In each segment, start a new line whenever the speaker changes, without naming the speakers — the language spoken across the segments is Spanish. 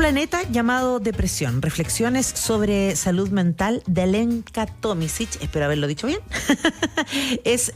planeta llamado depresión. Reflexiones sobre salud mental de Alenka Tomisic, espero haberlo dicho bien. Es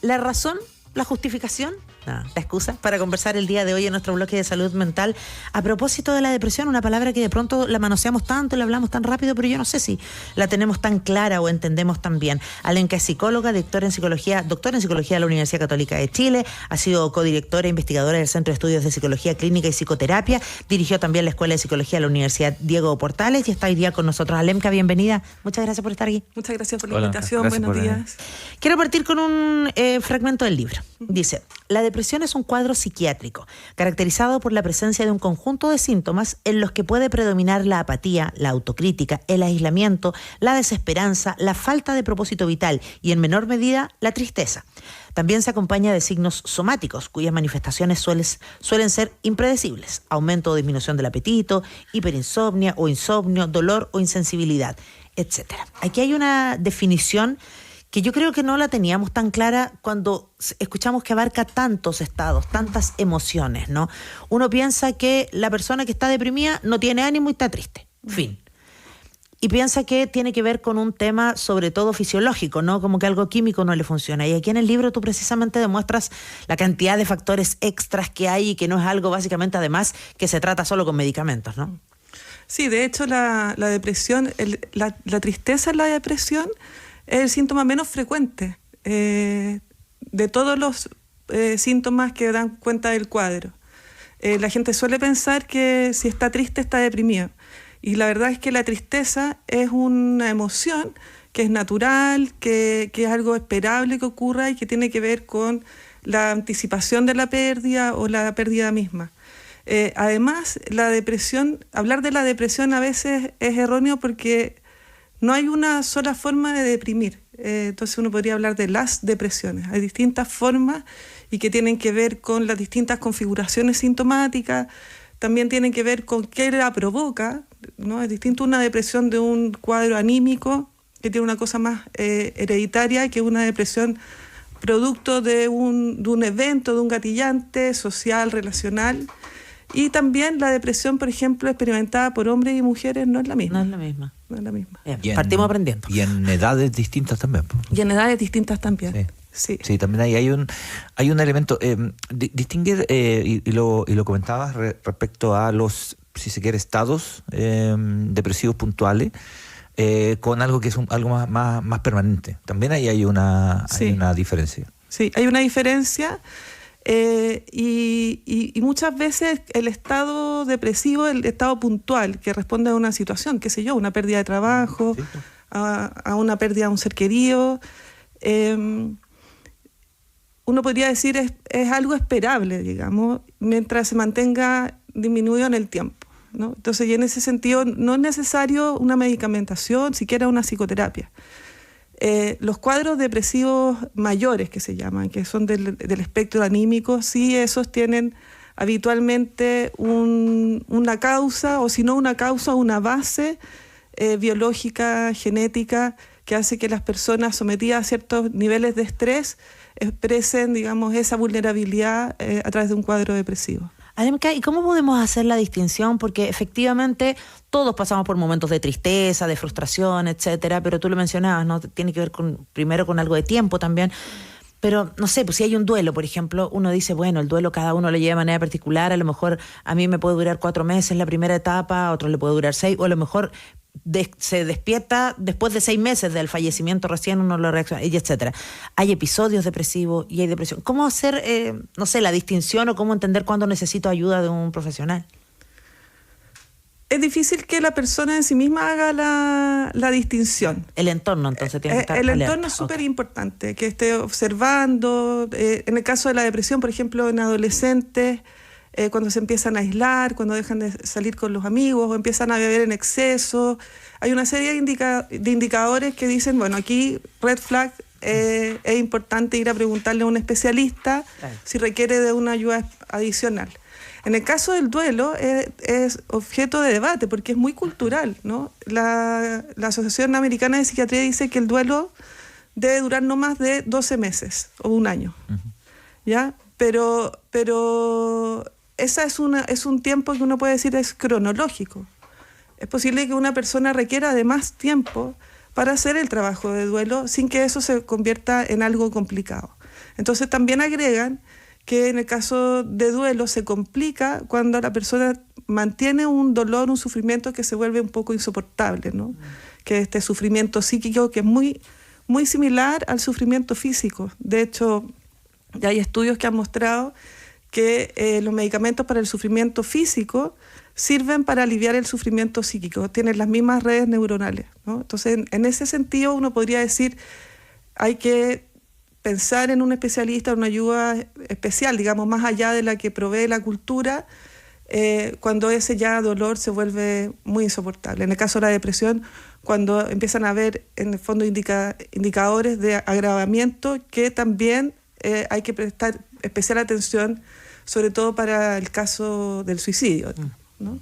la razón, la justificación, la excusa para conversar el día de hoy en nuestro bloque de salud mental a propósito de la depresión, una palabra que de pronto la manoseamos tanto, la hablamos tan rápido, pero yo no sé si la tenemos tan clara o entendemos tan bien. Alenka es psicóloga, doctora en psicología de la Universidad Católica de Chile, ha sido codirectora e investigadora del Centro de Estudios de Psicología Clínica y Psicoterapia, dirigió también la Escuela de Psicología de la Universidad Diego Portales y está hoy día con nosotros. Alenka, bienvenida. Muchas gracias por estar aquí.
Muchas gracias por la invitación. Buenos días.
Quiero partir con un fragmento del libro. Dice: la depresión es un cuadro psiquiátrico caracterizado por la presencia de un conjunto de síntomas en los que puede predominar la apatía, la autocrítica, el aislamiento, la desesperanza, la falta de propósito vital y, en menor medida, la tristeza. También se acompaña de signos somáticos cuyas manifestaciones suelen ser impredecibles: aumento o disminución del apetito, hiperinsomnia o insomnio, dolor o insensibilidad, etc. Aquí hay una definición que yo creo que no la teníamos tan clara cuando escuchamos que abarca tantos estados, tantas emociones, ¿no? Uno piensa que la persona que está deprimida no tiene ánimo y está triste, fin. Y piensa que tiene que ver con un tema sobre todo fisiológico, ¿no? Como que algo químico no le funciona. Y aquí en el libro tú precisamente demuestras la cantidad de factores extras que hay y que no es algo básicamente además que se trata solo con medicamentos, ¿no?
Sí, de hecho la depresión, la tristeza en la depresión es el síntoma menos frecuente de todos los síntomas que dan cuenta del cuadro. La gente suele pensar que si está triste está deprimido. Y la verdad es que la tristeza es una emoción que es natural, que es algo esperable que ocurra y que tiene que ver con la anticipación de la pérdida o la pérdida misma. Además, hablar de la depresión a veces es erróneo porque no hay una sola forma de deprimir. Entonces uno podría hablar de las depresiones. Hay distintas formas y que tienen que ver con las distintas configuraciones sintomáticas. También tienen que ver con qué la provoca, ¿no? Es distinto una depresión de un cuadro anímico, que tiene una cosa más hereditaria, que una depresión producto de un evento, de un gatillante social, relacional. Y también la depresión, por ejemplo, experimentada por hombres y mujeres no es la misma.
No es la misma.
No es la misma.
Bien, partimos aprendiendo.
Y en edades distintas también.
Y en edades distintas también. Sí,
también hay un elemento. Distinguir, y lo comentabas respecto a los, si se quiere, estados depresivos puntuales, con algo que es algo más permanente. También ahí hay una diferencia. Sí,
hay una diferencia. Y muchas veces el estado depresivo, el estado puntual que responde a una situación, qué sé yo, una pérdida de trabajo, sí, a una pérdida de un ser querido, uno podría decir es algo esperable, digamos, mientras se mantenga disminuido en el tiempo, ¿no? Entonces, y en ese sentido no es necesario una medicamentación, siquiera una psicoterapia. Los cuadros depresivos mayores, que se llaman, que son del espectro anímico, sí, esos tienen habitualmente una causa, o si no una causa, una base biológica, genética, que hace que las personas sometidas a ciertos niveles de estrés expresen, digamos, esa vulnerabilidad a través de un cuadro depresivo.
Alenka, ¿y cómo podemos hacer la distinción? Porque efectivamente todos pasamos por momentos de tristeza, de frustración, etcétera, pero tú lo mencionabas, ¿no? Tiene que ver primero con algo de tiempo también. Pero, no sé, pues si hay un duelo, por ejemplo, uno dice, bueno, el duelo cada uno lo lleva de manera particular, a lo mejor a mí me puede durar 4 meses la primera etapa, a otro le puede durar 6, o a lo mejor se despierta después de 6 meses del fallecimiento, recién uno lo reacciona, y etcétera. Hay episodios depresivos y hay depresión. ¿Cómo hacer, no sé, la distinción o cómo entender cuándo necesito ayuda de un profesional?
Es difícil que la persona en sí misma haga la distinción.
El entorno, entonces, tiene que estar
el
alerta.
entorno es súper importante, que esté observando. En el caso de la depresión, por ejemplo, en adolescentes, cuando se empiezan a aislar, cuando dejan de salir con los amigos o empiezan a beber en exceso. Hay una serie de indicadores que dicen, bueno, aquí red flag, es importante ir a preguntarle a un especialista si requiere de una ayuda adicional. En el caso del duelo es objeto de debate porque es muy cultural, ¿no? La Asociación Americana de Psiquiatría dice que el duelo debe durar no más de 12 meses o un año, ¿ya? Pero esa es un tiempo que uno puede decir es cronológico. Es posible que una persona requiera de más tiempo para hacer el trabajo de duelo sin que eso se convierta en algo complicado. Entonces también agregan que en el caso de duelo se complica cuando la persona mantiene un dolor, un sufrimiento que se vuelve un poco insoportable, ¿no? Que este sufrimiento psíquico que es muy, muy similar al sufrimiento físico. De hecho, ya hay estudios que han mostrado que los medicamentos para el sufrimiento físico sirven para aliviar el sufrimiento psíquico, tienen las mismas redes neuronales, ¿no? Entonces, en ese sentido, uno podría decir, hay que pensar en un especialista, una ayuda especial, digamos, más allá de la que provee la cultura, cuando ese ya dolor se vuelve muy insoportable. En el caso de la depresión, cuando empiezan a haber, en el fondo, indicadores de agravamiento que también hay que prestar especial atención, sobre todo para el caso del suicidio, ¿no?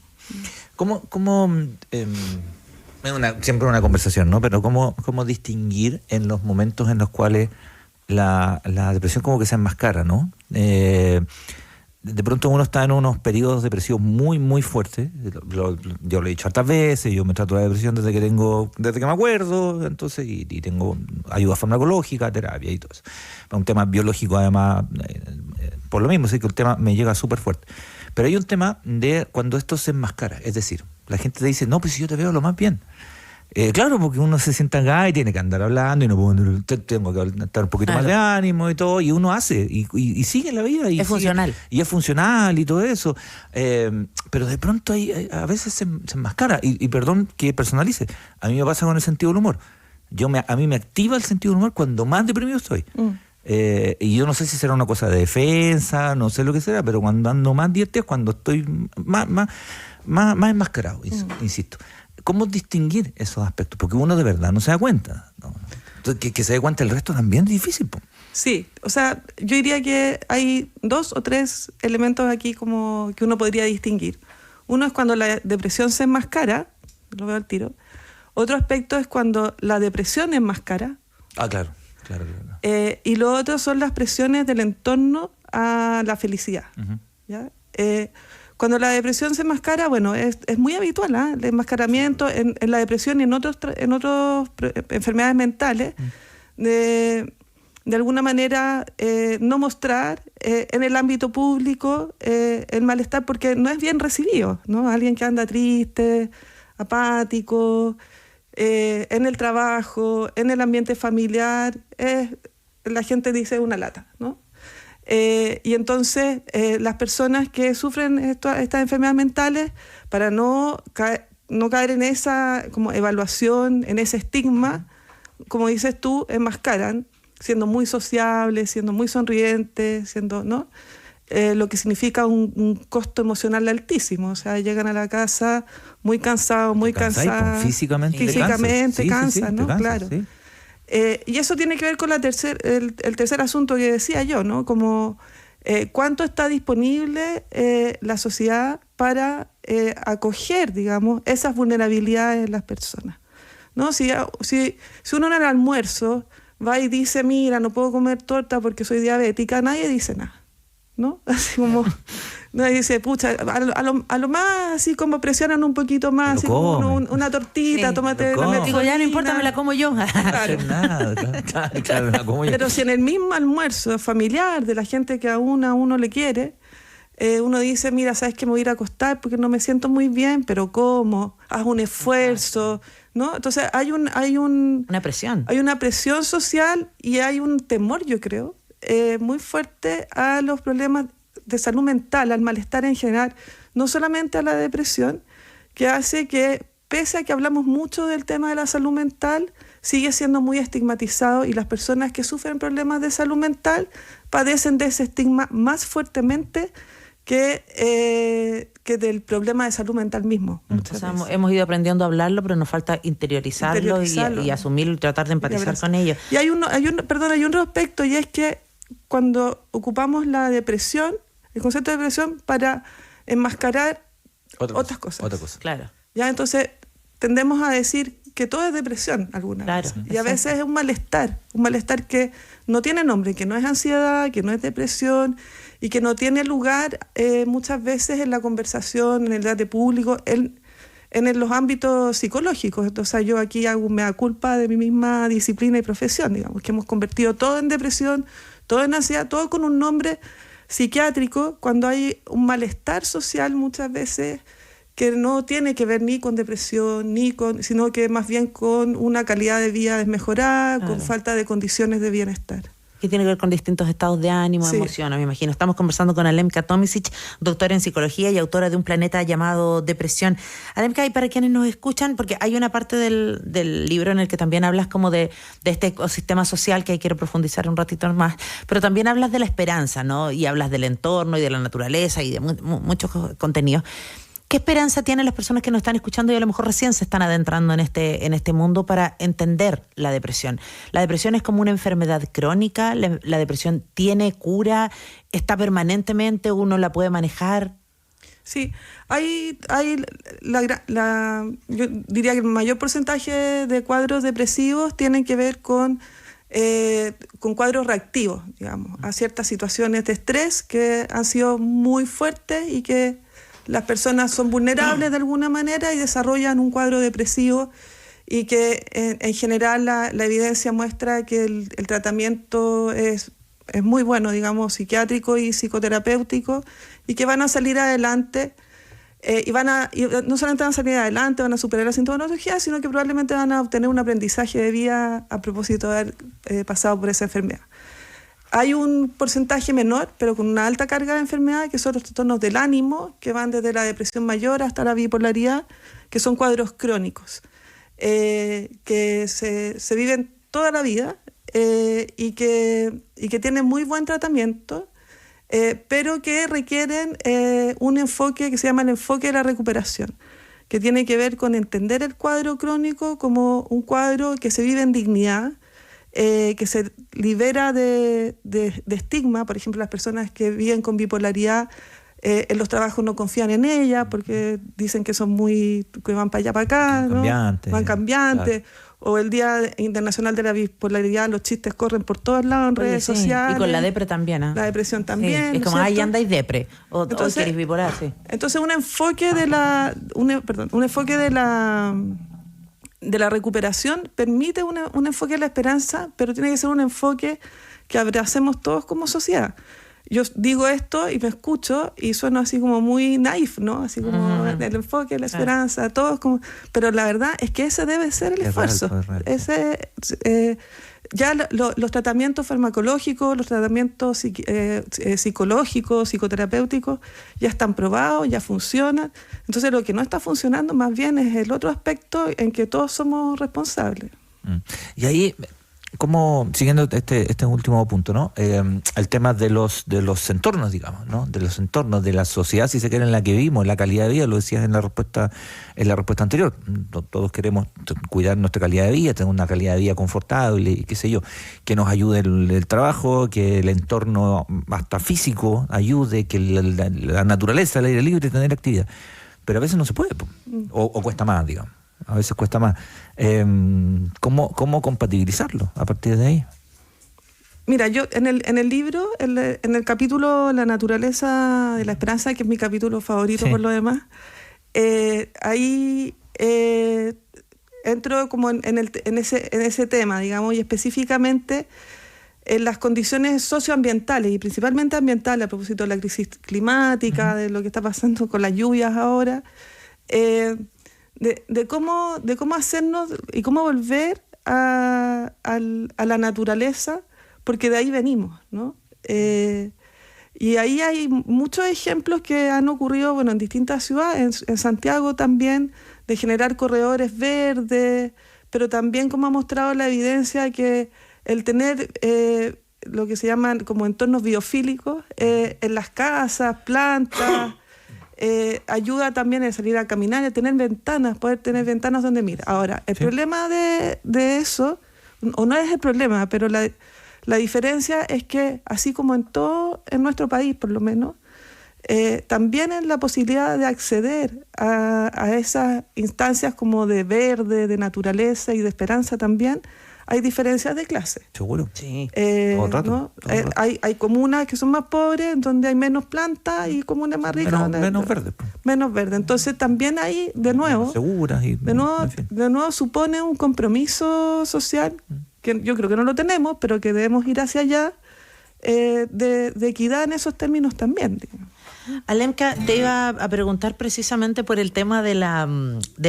Siempre una conversación, ¿no? Pero ¿cómo distinguir en los momentos en los cuales la depresión como que se enmascara, ¿no? De pronto uno está en unos periodos depresivos muy, muy fuertes. Yo lo he dicho hartas veces, yo me trato de depresión desde que me acuerdo, entonces, y tengo ayuda farmacológica, terapia y todo eso. Un tema biológico, además, por lo mismo, sí que el tema me llega súper fuerte. Pero hay un tema de cuando esto se enmascara, es decir, la gente te dice, no, pues si yo te veo lo más bien. Claro, porque uno se sienta acá y tiene que andar hablando y no puedo, tengo que estar un poquito más de ánimo y todo, y uno hace y sigue la vida. Y
es funcional.
Y es funcional y todo eso. Pero de pronto a veces se enmascara. Y perdón que personalice, a mí me pasa con el sentido del humor. A mí me activa el sentido del humor cuando más deprimido estoy. Y yo no sé si será una cosa de defensa, no sé lo que será, pero cuando ando más divertido es cuando estoy más enmascarado, insisto. ¿Cómo distinguir esos aspectos? Porque uno de verdad no se da cuenta, ¿no? Entonces, que se dé cuenta el resto también es difícil, po.
Sí, o sea, yo diría que hay 2 o 3 elementos aquí como que uno podría distinguir. Uno es cuando la depresión se enmascara, lo veo al tiro. Otro aspecto es cuando la depresión enmascara.
Claro.
Y lo otro son las presiones del entorno a la felicidad. ¿Ya? Cuando la depresión se enmascara, bueno, es muy habitual, el enmascaramiento en la depresión y en otras enfermedades mentales, de alguna manera no mostrar en el ámbito público el malestar, porque no es bien recibido, ¿no? Alguien que anda triste, apático, en el trabajo, en el ambiente familiar, la gente dice una lata, ¿no? Y entonces las personas que sufren estas enfermedades mentales, para no caer en esa como evaluación, en ese estigma, como dices tú, enmascaran, siendo muy sociables, siendo muy sonrientes, siendo, ¿no? Lo que significa un costo emocional altísimo. O sea, llegan a la casa muy cansados, muy cansados.
Físicamente
cansan, ¿no?
Cansa,
claro.
Sí.
Y eso tiene que ver con el tercer asunto que decía yo, ¿no? Como cuánto está disponible la sociedad para acoger, digamos, esas vulnerabilidades en las personas, ¿no? Si uno en el almuerzo va y dice, mira, no puedo comer torta porque soy diabética, nadie dice nada, ¿no? Así como nadie dice, pucha, a lo más así como presionan un poquito más, así como una tortita, tómate la metformina.
Digo, ya no importa, me la como yo.
Claro, la como yo.
Pero si en el mismo almuerzo familiar de la gente que a uno le quiere, uno dice, mira, sabes que me voy a ir a acostar porque no me siento muy bien, pero ¿cómo? Haz un esfuerzo, ¿no? Entonces
una presión.
Hay una presión social y hay un temor, yo creo, muy fuerte a los problemas de salud mental, al malestar en general, no solamente a la depresión, que hace que, pese a que hablamos mucho del tema de la salud mental, sigue siendo muy estigmatizado, y las personas que sufren problemas de salud mental padecen de ese estigma más fuertemente que del problema de salud mental mismo.
O sea, hemos ido aprendiendo a hablarlo, pero nos falta interiorizarlo. Y asumirlo y tratar de empatizar con ello.
Y hay un otro aspecto, y es que cuando ocupamos la depresión, el concepto de depresión, para enmascarar otras cosas.
Claro.
¿Ya? Entonces tendemos a decir que todo es depresión alguna
Claro,
vez. Y a veces es un malestar que no tiene nombre, que no es ansiedad, que no es depresión y que no tiene lugar muchas veces en la conversación, en el debate público, en los ámbitos psicológicos. Entonces yo aquí hago mea culpa de mi misma disciplina y profesión, digamos, que hemos convertido todo en depresión, todo en ansiedad, todo con un nombre psiquiátrico, cuando hay un malestar social muchas veces que no tiene que ver ni con depresión, sino que más bien con una calidad de vida desmejorada,
Claro.
con falta de condiciones de bienestar.
Que tiene que ver con distintos estados de ánimo,
Sí.
emociones, me imagino. Estamos conversando con Alemka Tomisic, doctora en psicología y autora de Un planeta llamado Depresión. Alemka, y para quienes nos escuchan, porque hay una parte del libro en el que también hablas como de este ecosistema social que quiero profundizar un ratito más, pero también hablas de la esperanza, ¿no? Y hablas del entorno y de la naturaleza y de muchos contenidos. ¿Qué esperanza tienen las personas que nos están escuchando y a lo mejor recién se están adentrando en este mundo para entender la depresión? ¿La depresión es como una enfermedad crónica? ¿La depresión tiene cura? ¿Está permanentemente? ¿Uno la puede manejar?
Sí, yo diría que el mayor porcentaje de cuadros depresivos tienen que ver con cuadros reactivos, digamos, a ciertas situaciones de estrés que han sido muy fuertes y que las personas son vulnerables de alguna manera y desarrollan un cuadro depresivo, y que en general la evidencia muestra que el tratamiento es muy bueno, digamos, psiquiátrico y psicoterapéutico, y que van a salir adelante y no solamente van a salir adelante, van a superar la sintomatología, sino que probablemente van a obtener un aprendizaje de vida a propósito de haber pasado por esa enfermedad. Hay un porcentaje menor, pero con una alta carga de enfermedad, que son los trastornos del ánimo, que van desde la depresión mayor hasta la bipolaridad, que son cuadros crónicos, que se viven toda la vida y que tienen muy buen tratamiento, pero que requieren un enfoque que se llama el enfoque de la recuperación, que tiene que ver con entender el cuadro crónico como un cuadro que se vive en dignidad, que se libera de estigma. Por ejemplo, las personas que viven con bipolaridad en los trabajos no confían en ella porque dicen que que van para allá para acá, ¿no? Van cambiantes. Claro. O el Día Internacional de la Bipolaridad, los chistes corren por todos lados en redes sociales.
Y con la depre también, ¿eh?
La depresión también.
Sí. Es como, ahí andáis depre, o queréis bipolar, sí.
Entonces un enfoque de la recuperación permite un enfoque de la esperanza, pero tiene que ser un enfoque que abracemos todos como sociedad. Yo digo esto y me escucho y sueno así como muy naif, ¿no? Así como el enfoque, la esperanza, todos como... Pero la verdad es que ese debe ser el esfuerzo.
Real.
Ya los tratamientos farmacológicos, los tratamientos psicológicos, psicoterapéuticos, ya están probados, ya funcionan. Entonces lo que no está funcionando más bien es el otro aspecto en que todos somos responsables.
Y ahí, como siguiendo este último punto, ¿no? El tema de los entornos, digamos, ¿no? De los entornos, de la sociedad, si se quiere, en la que vivimos, la calidad de vida, lo decías en la respuesta anterior. Todos queremos cuidar nuestra calidad de vida, tener una calidad de vida confortable, qué sé yo, que nos ayude el trabajo, que el entorno hasta físico ayude, que la naturaleza, el aire libre, tener actividad. Pero a veces no se puede, o cuesta más, digamos. A veces cuesta más. ¿Cómo compatibilizarlo a partir de ahí?
Mira, yo en el libro, en el capítulo La naturaleza de la esperanza, que es mi capítulo favorito por lo demás, ahí entro como en ese tema, digamos, y específicamente en las condiciones socioambientales y principalmente ambientales, a propósito de la crisis climática, de lo que está pasando con las lluvias ahora, de cómo hacernos y cómo volver a la naturaleza, porque de ahí venimos, ¿no? Y ahí hay muchos ejemplos que han ocurrido, bueno, en distintas ciudades, en Santiago también, de generar corredores verdes, pero también como ha mostrado la evidencia que el tener lo que se llaman como entornos biofílicos en las casas, plantas, ayuda también a salir a caminar y a tener ventanas, poder tener ventanas donde mirar. Ahora, el problema de eso, o no es el problema, pero la diferencia es que, así como en todo, en nuestro país por lo menos, también en la posibilidad de acceder a esas instancias como de verde, de naturaleza y de esperanza también, hay diferencias de clase.
Seguro.
Sí.
Todo el rato,
¿no?
todo el rato.
Hay comunas que son más pobres, donde hay menos plantas, y comunas más ricas.
Menos verde. Pues.
Menos verde. Entonces también ahí, de nuevo,
Seguras y,
de nuevo,
en fin.
de nuevo supone un compromiso social, que yo creo que no lo tenemos, pero que debemos ir hacia allá, de equidad en esos términos también, digamos.
Alemka, te iba a preguntar precisamente por el tema del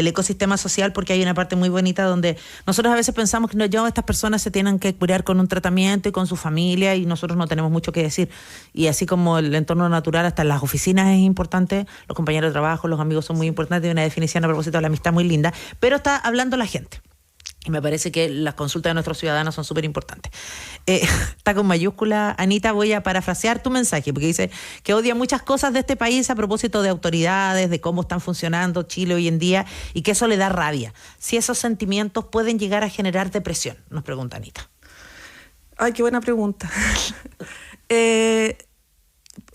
ecosistema social, porque hay una parte muy bonita donde nosotros a veces pensamos que estas personas se tienen que curar con un tratamiento y con su familia, y nosotros no tenemos mucho que decir. Y así como el entorno natural, hasta en las oficinas es importante, los compañeros de trabajo, los amigos son muy importantes, hay una definición a propósito de la amistad muy linda, pero está hablando la gente. Y me parece que las consultas de nuestros ciudadanos son súper importantes. Está con mayúscula, Anita, voy a parafrasear tu mensaje, porque dice que odia muchas cosas de este país a propósito de autoridades, de cómo están funcionando Chile hoy en día, y que eso le da rabia. Si esos sentimientos pueden llegar a generar depresión, nos pregunta Anita.
Ay, qué buena pregunta.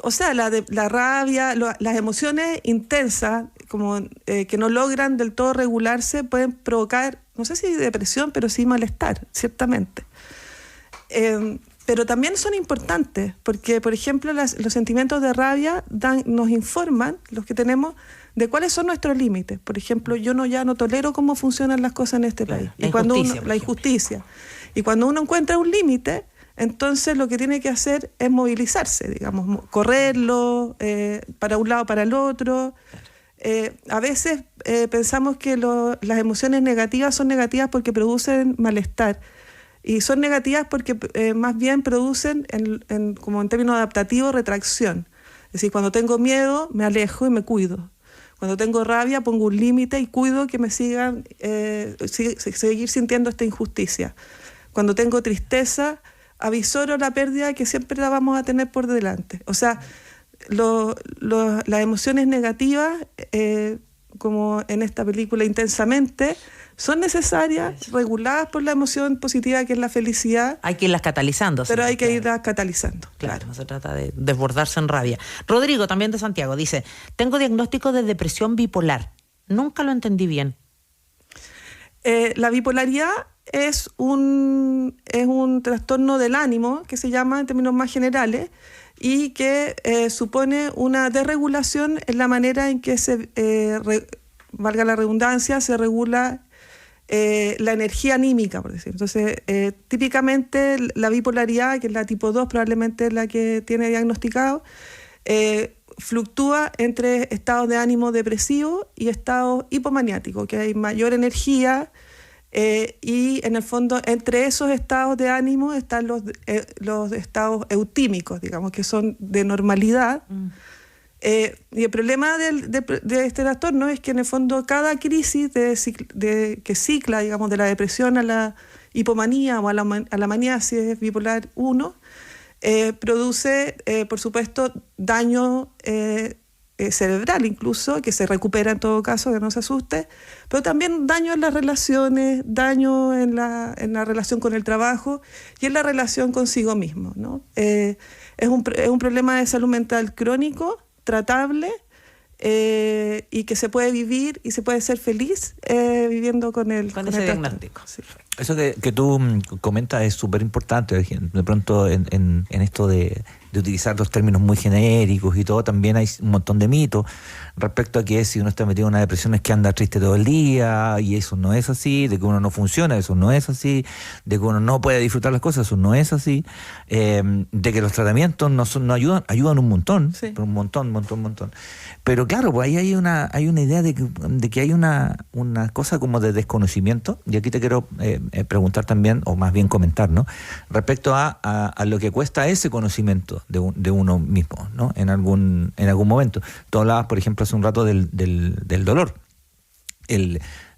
O sea, la rabia, las emociones intensas, como que no logran del todo regularse, pueden provocar, no sé si depresión, pero sí malestar, ciertamente. Pero también son importantes, porque, por ejemplo, los sentimientos de rabia nos informan, los que tenemos, de cuáles son nuestros límites. Por ejemplo, yo ya no tolero cómo funcionan las cosas en este país. La injusticia. Y cuando uno encuentra un límite, entonces lo que tiene que hacer es movilizarse, digamos, correrlo para un lado, para el otro. A veces pensamos que las emociones negativas son negativas porque producen malestar, y son negativas porque más bien producen, como en términos adaptativos, retracción. Es decir, cuando tengo miedo me alejo y me cuido. Cuando tengo rabia pongo un límite y cuido que me sigan seguir sintiendo esta injusticia. Cuando tengo tristeza avisoro la pérdida, que siempre la vamos a tener por delante. O sea, las emociones negativas, como en esta película Intensamente, son necesarias, reguladas por la emoción positiva, que es la felicidad.
Hay que irlas catalizando.
Pero hay que irlas catalizando.
Claro, no se trata de desbordarse en rabia. Rodrigo, también de Santiago, dice: tengo diagnóstico de depresión bipolar. Nunca lo entendí bien.
La bipolaridad es un trastorno del ánimo, que se llama en términos más generales, y que supone una desregulación en la manera en que valga la redundancia, se regula la energía anímica, por decir. Entonces, típicamente la bipolaridad, que es la tipo 2, probablemente la que tiene diagnosticado, fluctúa entre estados de ánimo depresivo y estados hipomaniáticos, que hay mayor energía, y en el fondo entre esos estados de ánimo están los estados eutímicos, digamos, que son de normalidad. Y el problema de este trastorno es que en el fondo cada crisis que cicla, digamos, de la depresión a la hipomanía o a la manía, si es bipolar 1, produce, por supuesto, daño cerebral incluso, que se recupera en todo caso, que no se asuste, pero también daño en las relaciones, daño en la relación con el trabajo y en la relación consigo mismo, ¿no? Es un problema de salud mental crónico, tratable, y que se puede vivir y se puede ser feliz viviendo con ese
diagnóstico.
Sí.
Eso que tú comentas es súper importante. De pronto en esto de utilizar los términos muy genéricos y todo, también hay un montón de mitos respecto a que si uno está metido en una depresión es que anda triste todo el día, y eso no es así, de que uno no funciona, eso no es así, de que uno no puede disfrutar las cosas, eso no es así, de que los tratamientos no ayudan un montón,
sí.
Un montón. Pero claro, pues ahí hay una idea de que hay una cosa como de desconocimiento, y aquí te quiero preguntar también, o más bien comentar, ¿no? Respecto a lo que cuesta ese conocimiento de uno mismo, ¿no? En algún momento. Tú hablabas, por ejemplo, hace un rato del dolor.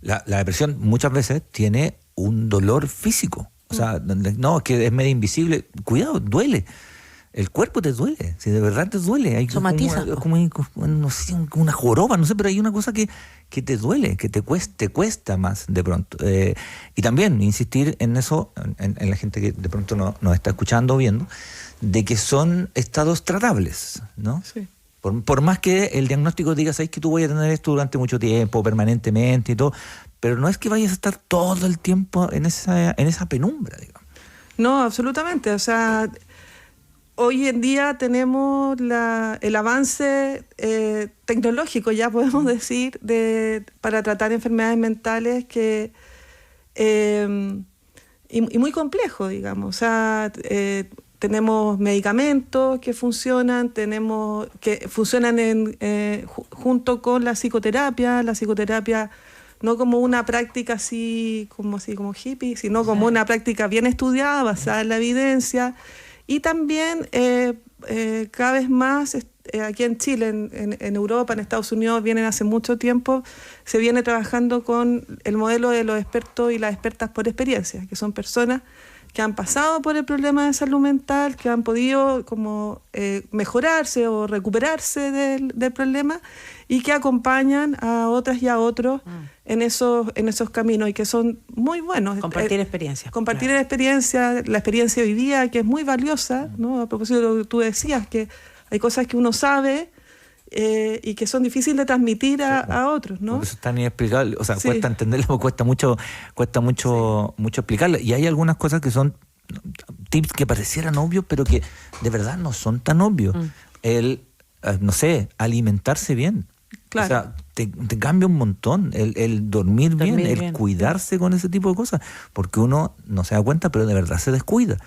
La depresión muchas veces tiene un dolor físico. O sea, no, que es medio invisible. Cuidado, duele. El cuerpo te duele, si de verdad te duele. Hay
somatiza.
como no sé, una joroba, no sé, pero hay una cosa que te duele, que te cuesta más de pronto. Y también insistir en eso, en la gente que de pronto nos está escuchando o viendo, de que son estados tratables, ¿no?
Sí.
Por más que el diagnóstico diga, sabes que tú vas a tener esto durante mucho tiempo, permanentemente y todo, pero no es que vayas a estar todo el tiempo en esa penumbra, digamos.
No, absolutamente. O sea, hoy en día tenemos el avance tecnológico, ya podemos decir, para tratar enfermedades mentales y muy complejo, digamos. O sea, tenemos medicamentos que funcionan, junto con la psicoterapia no como una práctica así como hippie, sino como una práctica bien estudiada, basada en la evidencia. Y también cada vez más aquí en Chile, en Europa, en Estados Unidos, vienen hace mucho tiempo, se viene trabajando con el modelo de los expertos y las expertas por experiencia, que son personas que han pasado por el problema de salud mental, que han podido como mejorarse o recuperarse del problema y que acompañan a otras y a otros en esos caminos y que son muy buenos.
Compartir experiencias.
Compartir la experiencia vivida, que es muy valiosa, ¿no? A propósito de lo que tú decías, que hay cosas que uno sabe y que son difíciles de transmitir a otros, ¿no?
Por eso es tan inexplicable, o sea,
Sí.
cuesta entenderlo, cuesta mucho explicarlo. Y hay algunas cosas que son tips que parecieran obvios, pero que de verdad no son tan obvios. No sé, alimentarse bien.
Claro.
O sea, te cambia un montón el dormir bien, el
bien.
cuidarse con ese tipo de cosas, porque uno no se da cuenta, pero de verdad se descuida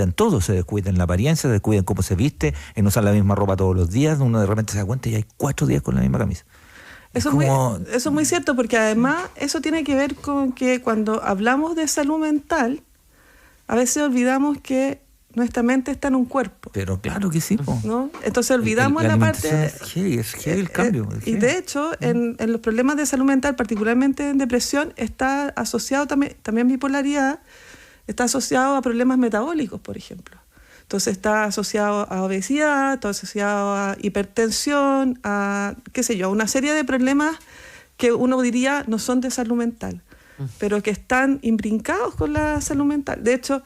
en todo, se descuida en la apariencia, se descuida en cómo se viste, en usar la misma ropa todos los días. Uno de repente se da cuenta y hay 4 días con la misma camisa.
Eso es muy cierto, porque además eso tiene que ver con que cuando hablamos de salud mental, a veces olvidamos que nuestra mente está en un cuerpo,
Pero claro que sí, po.
¿no? Entonces olvidamos
La
la parte...
alimentación es heavy el cambio. es
Y
heavy.
de hecho, en los problemas de salud mental, particularmente en depresión, está asociado también bipolaridad, está asociado a problemas metabólicos, por ejemplo. Entonces está asociado a obesidad, está asociado a hipertensión, a una serie de problemas que uno diría no son de salud mental, pero que están imbrincados con la salud mental. De hecho,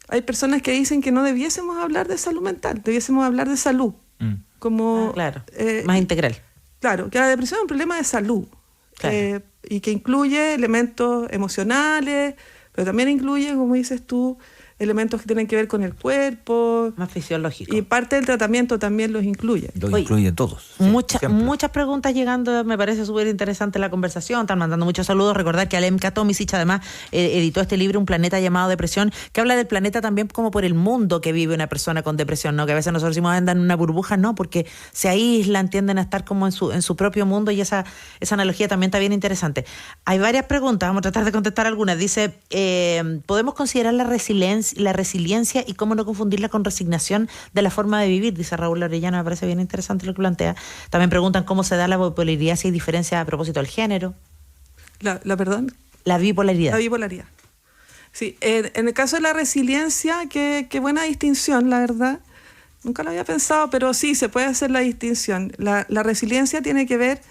hay personas que dicen que no debiésemos hablar de salud mental, debiésemos hablar de salud. Como,
claro, más integral.
Claro, que la depresión es un problema de salud,
Claro.
y que incluye elementos emocionales, pero también incluye, como dices tú, elementos que tienen que ver con el cuerpo,
Más fisiológico.
y parte del tratamiento también los incluye.
Lo
Oye,
incluye todos. Siempre.
Muchas preguntas llegando, me parece súper interesante la conversación, están mandando muchos saludos. Recordar que Alemka Tomisic además editó este libro, Un planeta llamado depresión, que habla del planeta también como por el mundo que vive una persona con depresión, ¿no? Que a veces nosotros decimos andan en una burbuja, no, porque se aíslan, tienden a estar como en su propio mundo, y esa analogía también está bien interesante. Hay varias preguntas, vamos a tratar de contestar algunas. Dice, ¿podemos considerar la resiliencia y cómo no confundirla con resignación de la forma de vivir? Dice Raúl Orellana, me parece bien interesante lo que plantea. También preguntan cómo se da la bipolaridad, si hay diferencia a propósito del género.
Perdón.
La bipolaridad.
La bipolaridad. Sí, en el caso de la resiliencia, qué buena distinción, la verdad. Nunca lo había pensado, pero sí, se puede hacer la distinción. La resiliencia tiene que ver,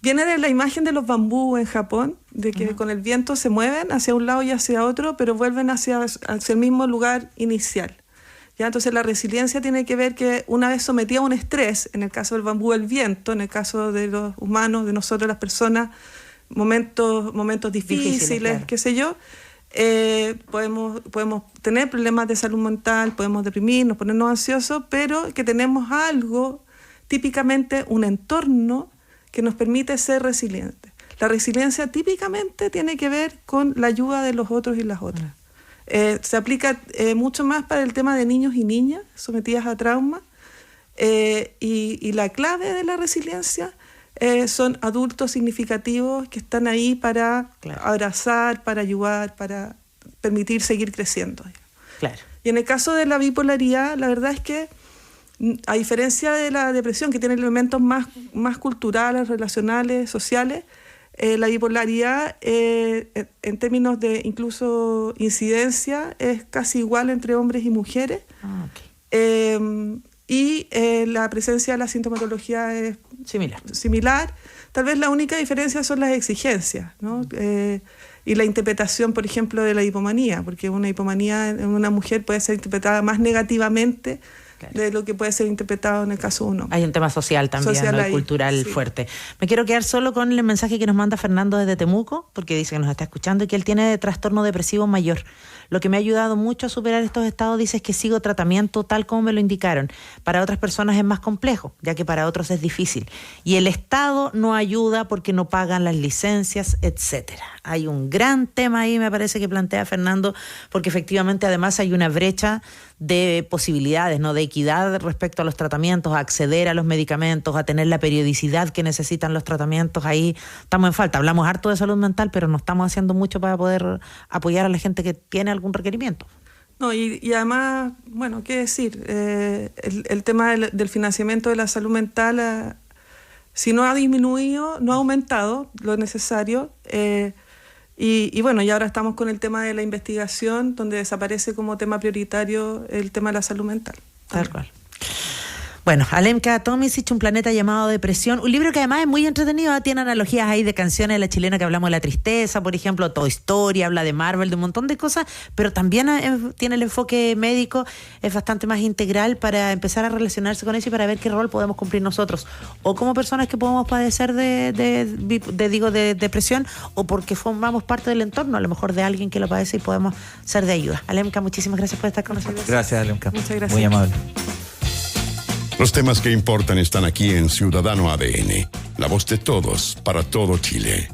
viene de la imagen de los bambú en Japón, de que con el viento se mueven hacia un lado y hacia otro, pero vuelven hacia el mismo lugar inicial. ¿Ya? Entonces la resiliencia tiene que ver que una vez sometida a un estrés, en el caso del bambú el viento, en el caso de los humanos, de nosotros las personas, momentos difíciles,
claro.
qué sé yo, podemos tener problemas de salud mental, podemos deprimirnos, ponernos ansiosos, pero que tenemos algo, típicamente un entorno que nos permite ser resilientes. La resiliencia típicamente tiene que ver con la ayuda de los otros y las otras. Se aplica mucho más para el tema de niños y niñas sometidas a trauma, y la clave de la resiliencia son adultos significativos que están ahí para abrazar, para ayudar, para permitir seguir creciendo.
Claro.
Y en el caso de la bipolaridad, la verdad es que, a diferencia de la depresión, que tiene elementos más culturales, relacionales, sociales, la bipolaridad, en términos de incluso incidencia, es casi igual entre hombres y mujeres. Y la presencia de la sintomatología es similar. Tal vez la única diferencia son las exigencias, ¿no? Y la interpretación, por ejemplo, de la hipomanía, porque una hipomanía en una mujer puede ser interpretada más negativamente de lo que puede ser interpretado en el caso uno.
Hay un tema social también,
Social
¿no? Y
ahí,
cultural
sí.
fuerte. Me quiero quedar solo con el mensaje que nos manda Fernando desde Temuco, porque dice que nos está escuchando y que él tiene trastorno depresivo mayor. Lo que me ha ayudado mucho a superar estos estados, dice, es que sigo tratamiento tal como me lo indicaron. Para otras personas es más complejo, ya que para otros es difícil. Y el Estado no ayuda porque no pagan las licencias, etcétera. Hay un gran tema ahí, me parece, que plantea Fernando, porque efectivamente además hay una brecha de posibilidades, ¿no? De equidad respecto a los tratamientos, a acceder a los medicamentos, a tener la periodicidad que necesitan los tratamientos. Ahí estamos en falta. Hablamos harto de salud mental, pero no estamos haciendo mucho para poder apoyar a la gente que tiene algún requerimiento.
No, y además, bueno, qué decir, el tema del financiamiento de la salud mental, si no ha disminuido, no ha aumentado lo necesario. Y bueno, y ahora estamos con el tema de la investigación, donde desaparece como tema prioritario el tema de la salud mental.
Tal cual. Bueno, Alemka Tomisic, Un planeta llamado Depresión, un libro que además es muy entretenido, tiene analogías ahí de canciones de la chilena que hablamos de la tristeza, por ejemplo, Toy Story, habla de Marvel, de un montón de cosas, pero también tiene el enfoque médico, es bastante más integral para empezar a relacionarse con eso y para ver qué rol podemos cumplir nosotros, o como personas que podemos padecer de depresión, o porque formamos parte del entorno, a lo mejor de alguien que lo padece y podemos ser de ayuda. Alemka, muchísimas gracias por estar con nosotros.
Gracias, Alemka.
Muchas gracias.
Muy amable.
Los temas que importan están aquí en Ciudadano ADN, la voz de todos para todo Chile.